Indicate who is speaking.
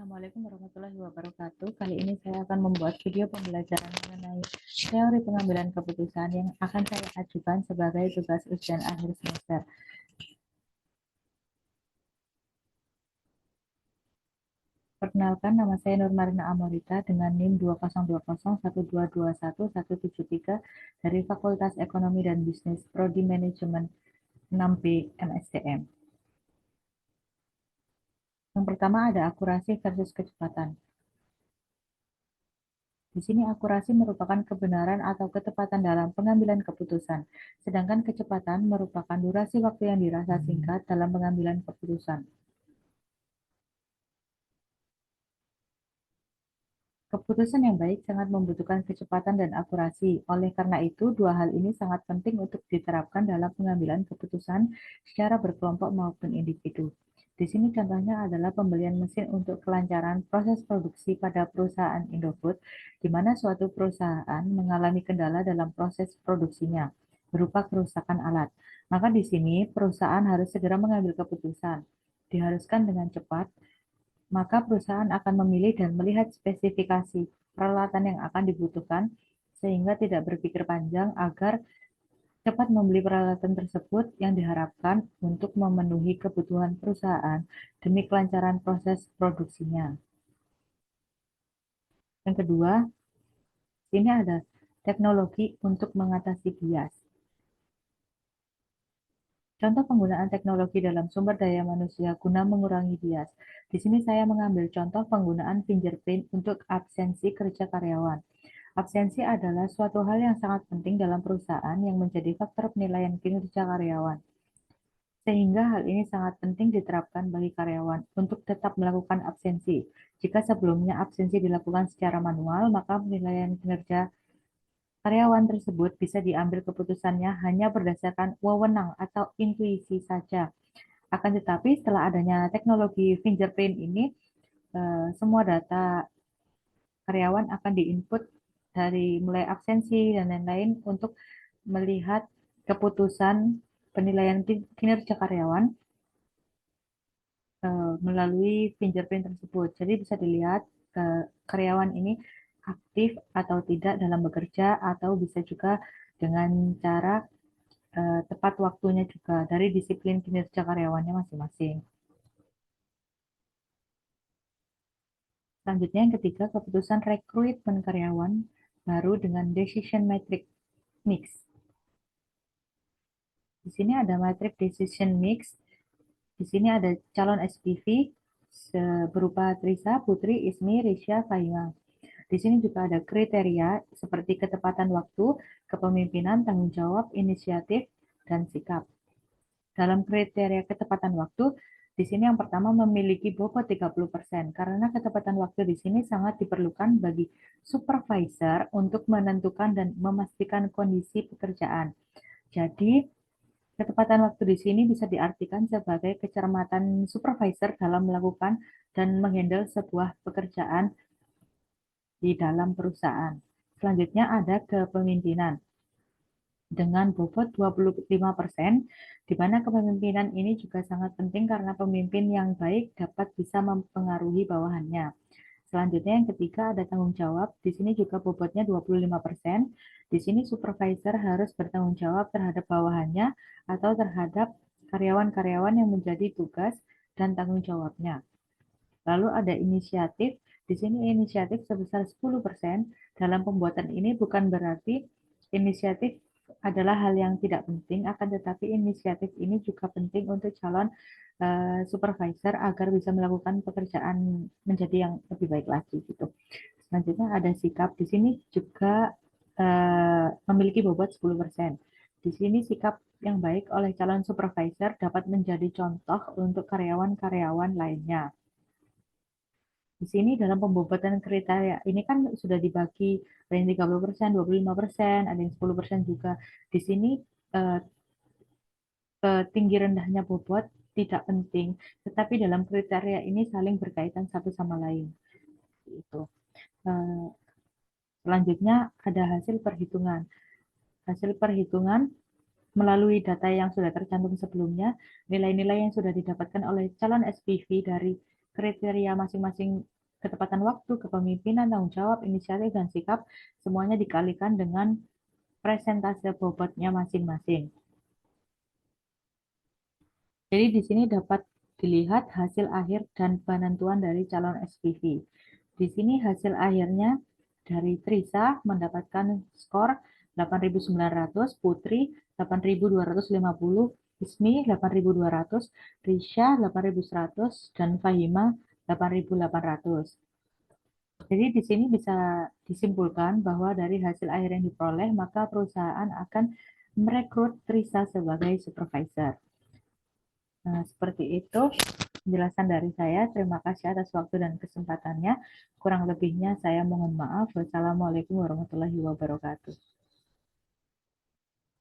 Speaker 1: Assalamualaikum warahmatullahi wabarakatuh. Kali ini saya akan membuat video pembelajaran mengenai teori pengambilan keputusan yang akan saya ajukan sebagai tugas ujian akhir semester. Perkenalkan, nama saya Nur Marina Amorita dengan NIM 2020122173 dari Fakultas Ekonomi dan Bisnis Prodi Manajemen 6B MSCM. Yang pertama ada akurasi versus kecepatan. Di sini akurasi merupakan kebenaran atau ketepatan dalam pengambilan keputusan, sedangkan kecepatan merupakan durasi waktu yang dirasa singkat dalam pengambilan keputusan. Keputusan yang baik sangat membutuhkan kecepatan dan akurasi. Oleh karena itu, dua hal ini sangat penting untuk diterapkan dalam pengambilan keputusan secara berkelompok maupun individu. Di sini contohnya adalah pembelian mesin untuk kelancaran proses produksi pada perusahaan Indofood, di mana suatu perusahaan mengalami kendala dalam proses produksinya, berupa kerusakan alat. Maka di sini perusahaan harus segera mengambil keputusan, diharuskan dengan cepat, maka perusahaan akan memilih dan melihat spesifikasi peralatan yang akan dibutuhkan sehingga tidak berpikir panjang agar cepat membeli peralatan tersebut yang diharapkan untuk memenuhi kebutuhan perusahaan demi kelancaran proses produksinya. Yang kedua, ini ada teknologi untuk mengatasi bias. Contoh penggunaan teknologi dalam sumber daya manusia guna mengurangi bias. Di sini saya mengambil contoh penggunaan fingerprint untuk absensi kerja karyawan. Absensi adalah suatu hal yang sangat penting dalam perusahaan yang menjadi faktor penilaian kinerja karyawan. Sehingga hal ini sangat penting diterapkan bagi karyawan untuk tetap melakukan absensi. Jika sebelumnya absensi dilakukan secara manual, maka penilaian kinerja karyawan tersebut bisa diambil keputusannya hanya berdasarkan wewenang atau intuisi saja. Akan tetapi setelah adanya teknologi fingerprint ini, semua data karyawan akan diinput dari mulai absensi dan lain-lain untuk melihat keputusan penilaian kinerja karyawan melalui fingerprint tersebut. Jadi bisa dilihat karyawan ini aktif atau tidak dalam bekerja, atau bisa juga dengan cara tepat waktunya juga dari disiplin kinerja karyawannya masing-masing. Selanjutnya yang ketiga, keputusan rekrutmen karyawan baru dengan decision matrix mix. Di sini ada matrix decision mix. Di sini ada calon SPV berupa Trisa, Putri, Ismi, Risha, Faima. Di sini juga ada kriteria seperti ketepatan waktu, kepemimpinan, tanggung jawab, inisiatif, dan sikap. Dalam kriteria ketepatan waktu, di sini yang pertama memiliki bobot 30%, karena ketepatan waktu di sini sangat diperlukan bagi supervisor untuk menentukan dan memastikan kondisi pekerjaan. Jadi, ketepatan waktu di sini bisa diartikan sebagai kecermatan supervisor dalam melakukan dan menghandle sebuah pekerjaan di dalam perusahaan. Selanjutnya ada kepemimpinan dengan bobot 25%, di mana kepemimpinan ini juga sangat penting karena pemimpin yang baik dapat bisa mempengaruhi bawahannya. Selanjutnya yang ketiga ada tanggung jawab, di sini juga bobotnya 25%. Di sini supervisor harus bertanggung jawab terhadap bawahannya atau terhadap karyawan-karyawan yang menjadi tugas dan tanggung jawabnya. Lalu ada inisiatif, di sini inisiatif sebesar 10%. Dalam pembuatan ini bukan berarti inisiatif adalah hal yang tidak penting, akan tetapi inisiatif ini juga penting untuk calon supervisor agar bisa melakukan pekerjaan menjadi yang lebih baik lagi gitu. Selanjutnya ada sikap, di sini juga memiliki bobot 10%. Di sini sikap yang baik oleh calon supervisor dapat menjadi contoh untuk karyawan-karyawan lainnya. Di sini dalam pembobotan kriteria ini kan sudah dibagi, ada yang 30%, 25%, ada yang 10% juga. Di sini tinggi rendahnya bobot tidak penting, tetapi dalam kriteria ini saling berkaitan satu sama lain. Itu. Selanjutnya ada hasil perhitungan. Hasil perhitungan melalui data yang sudah tercantum sebelumnya, nilai-nilai yang sudah didapatkan oleh calon SPV dari kriteria masing-masing ketepatan waktu, kepemimpinan, tanggung jawab, inisiatif, dan sikap, semuanya dikalikan dengan presentase bobotnya masing-masing. Jadi di sini dapat dilihat hasil akhir dan penentuan dari calon SPV. Di sini hasil akhirnya dari Trisa mendapatkan skor 8.900, Putri 8.250, Ismi 8.200, Risha 8.100, dan Fahima 8.800. Jadi di sini bisa disimpulkan bahwa dari hasil akhir yang diperoleh, maka perusahaan akan merekrut Trisa sebagai supervisor. Nah, seperti itu penjelasan dari saya. Terima kasih atas waktu dan kesempatannya. Kurang lebihnya saya mohon maaf. Wassalamualaikum warahmatullahi wabarakatuh.